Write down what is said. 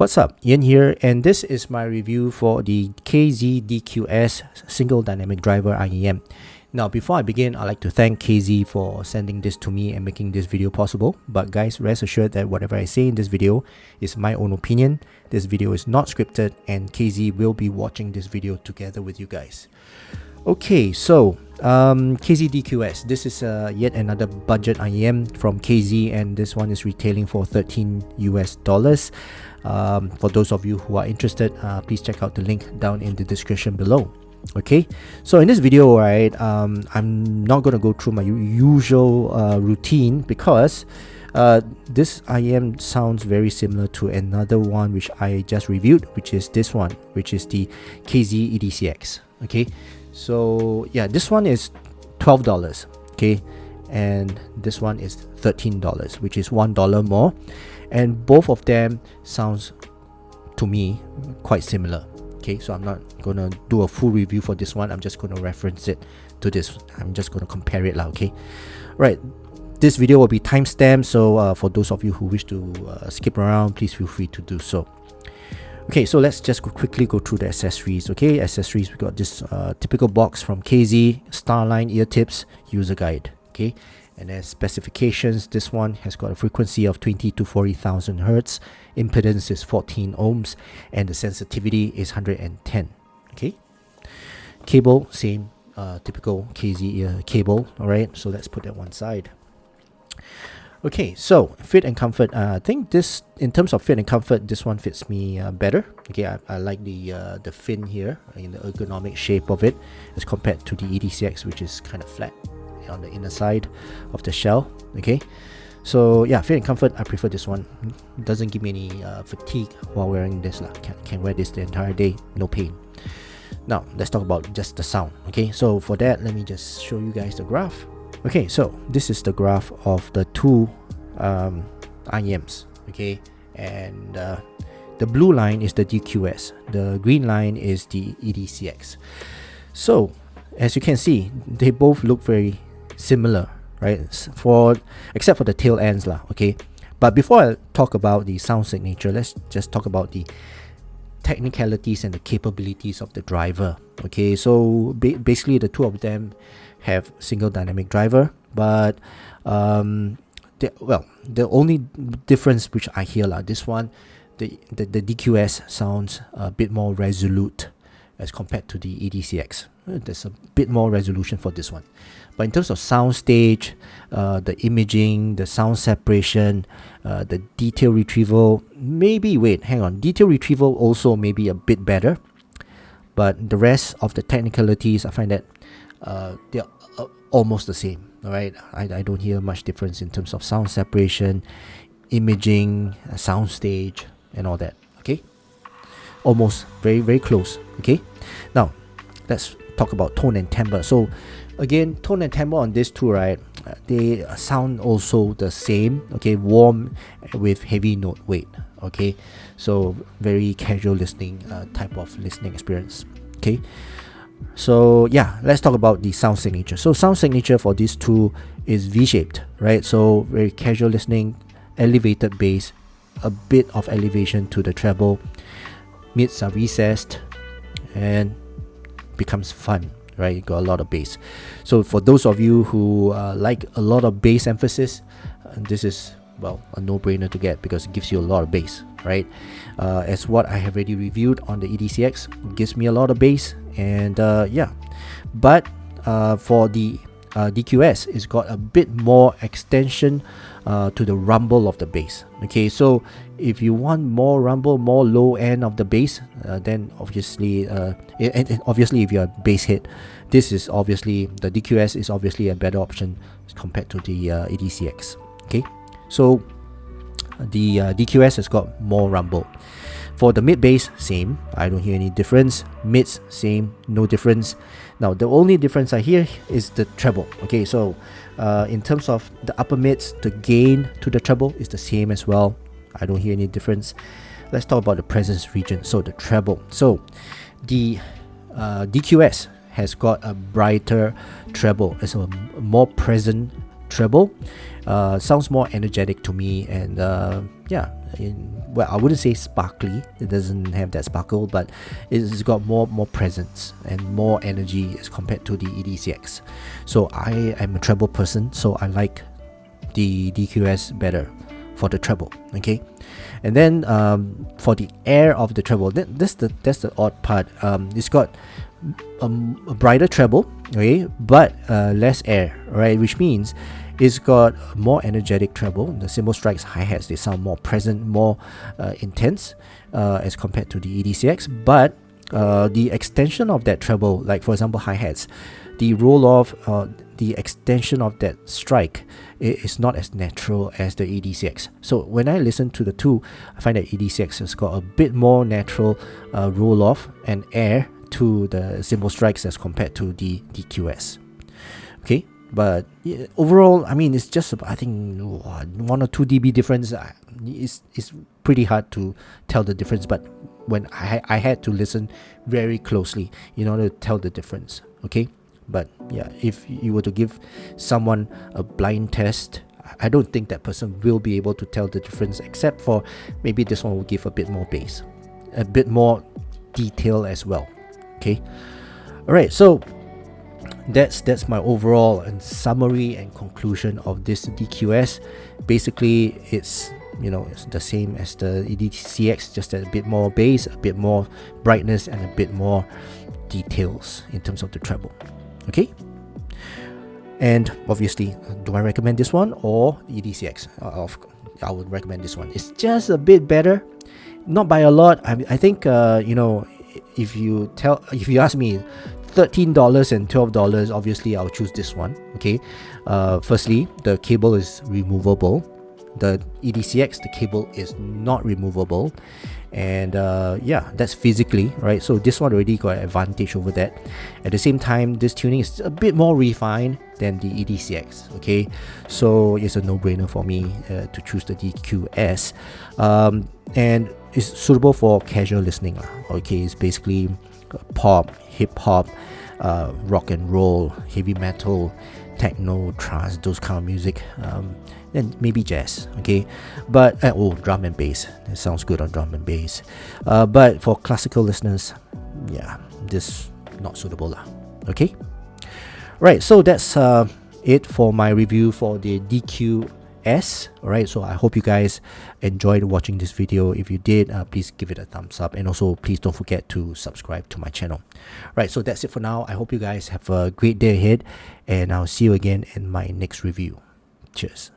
What's up, Ian here, and this is my review for the KZ DQS single dynamic driver IEM. Now before I begin, I'd like to thank KZ for sending this to me and making this video possible. But guys, rest assured that whatever I say in this video is my own opinion. This video is not scripted and KZ will be watching this video together with you guys. Okay, so KZ DQS, this is yet another budget IEM from KZ, and this one is retailing for $13 US. For those of you who are interested, please check out the link down in the description below. Okay, so in this video, right, I'm not gonna go through my usual routine because this IEM sounds very similar to another one which I just reviewed, which is this one, which is the KZ EDCX. Okay, so yeah, this one is $12, okay, and this one is $13, which is $1 more, and both of them sounds to me quite similar. Okay, so I'm not gonna do a full review for this one. I'm just gonna reference it to this. I'm just gonna compare it, okay. Right, this video will be timestamped, so for those of you who wish to skip around, please feel free to do so. Okay, so let's just quickly go through the accessories. Okay, accessories, we got this typical box from KZ, Starline ear tips, user guide. Okay, and as specifications, this one has got a frequency of 20 to 40,000 hertz, impedance is 14 ohms, and the sensitivity is 110. Okay, cable, same typical KZ ear cable. All right, so let's put that one side. Okay, so fit and comfort. I think this, in terms of fit and comfort, this one fits me better. Okay, I like the fin here in the ergonomic shape of it as compared to the EDCX, which is kind of flat on the inner side of the shell. Okay, so yeah, fit and comfort, I prefer this one. It doesn't give me any fatigue while wearing this. Can wear this the entire day, no pain. Now let's talk about just the sound. Okay, so for that, let me just show you guys the graph. Okay, so this is the graph of the two IEMs. Okay, and the blue line is the DQS, the green line is the EDCX. So as you can see, they both look very similar, right? Except for the tail ends lah. Okay, but before I talk about the sound signature, let's just talk about the technicalities and the capabilities of the driver. Okay, so basically the two of them have single dynamic driver, but the only difference which I hear this one, the DQS sounds a bit more resolute as compared to the EDCX. There's a bit more resolution for this one, but in terms of sound stage, the imaging, the sound separation, the detail retrieval, detail retrieval also maybe a bit better, but the rest of the technicalities, I find that they're almost the same. All right, I don't hear much difference in terms of sound separation, imaging, sound stage, and all that. Okay, almost very close. Okay, now let's talk about tone and timbre. So again, tone and timbre on this two, right, they sound also the same. Okay, warm with heavy note weight. Okay, so very casual listening type of listening experience. Okay, so yeah, let's talk about the sound signature. So sound signature for these two is V-shaped, right? So very casual listening, elevated bass, a bit of elevation to the treble, mids are recessed, and becomes fun, right? You got a lot of bass. So for those of you who like a lot of bass emphasis, this is, well, a no-brainer to get because it gives you a lot of bass, right? As what I have already reviewed on the EDCX, gives me a lot of bass, and yeah, but for the DQS, it's got a bit more extension to the rumble of the bass. Okay, so if you want more rumble, more low end of the bass, then obviously obviously if you're a bass head, this is obviously, the DQS is obviously a better option compared to the EDCX. Okay, so the DQS has got more rumble. For the mid bass, same, I don't hear any difference. Mids, same, no difference. Now the only difference I hear is the treble. Okay, so in terms of the upper mids, the gain to the treble is the same as well. I don't hear any difference. Let's talk about the presence region. So the treble. So the DQS has got a brighter treble. It's a more present treble. Sounds more energetic to me, and yeah, well, I wouldn't say sparkly. It doesn't have that sparkle, but it's got more presence and more energy as compared to the EDCX. So I am a treble person, so I like the DQS better for the treble. Okay, and then for the air of the treble, that's the odd part. It's got a brighter treble, okay, but less air, right? Which means it's got more energetic treble. The cymbal strikes, hi-hats, they sound more present, more intense as compared to the EDCX. But the extension of that treble, like for example hi-hats, the roll off, the extension of that strike is not as natural as the EDCX. So when I listen to the two, I find that EDCX has got a bit more natural roll off and air to the cymbal strikes as compared to the DQS. Okay, but yeah, overall, I mean, it's just I think 1 or 2 dB difference. It's pretty hard to tell the difference, but when I had to listen very closely in order to tell the difference. Okay, but yeah, if you were to give someone a blind test, I don't think that person will be able to tell the difference, except for maybe this one will give a bit more bass, a bit more detail as well. Okay, all right, so that's my overall and summary and conclusion of this DQS. Basically, it's it's the same as the EDCX, just a bit more bass, a bit more brightness, and a bit more details in terms of the treble. Okay, and obviously, do I recommend this one or EDCX? I would recommend this one. It's just a bit better, not by a lot. I think if you ask me, $13 and $12, obviously I'll choose this one. Okay, firstly, the cable is removable. The EDCX, the cable is not removable, and yeah, that's physically right. So this one already got an advantage over that. At the same time, this tuning is a bit more refined than the EDCX. Okay, so it's a no-brainer for me to choose the DQS, and it's suitable for casual listening. Okay, it's basically pop, hip hop, rock and roll, heavy metal, techno, trance, those kind of music, and maybe jazz. Okay, but drum and bass, it sounds good on drum and bass, but for classical listeners, yeah, this not suitable lah. Okay, right, so that's it for my review for the DQS. Alright, so I hope you guys enjoyed watching this video. If you did, please give it a thumbs up, and also please don't forget to subscribe to my channel. Right, so that's it for now. I hope you guys have a great day ahead, and I'll see you again in my next review. Cheers.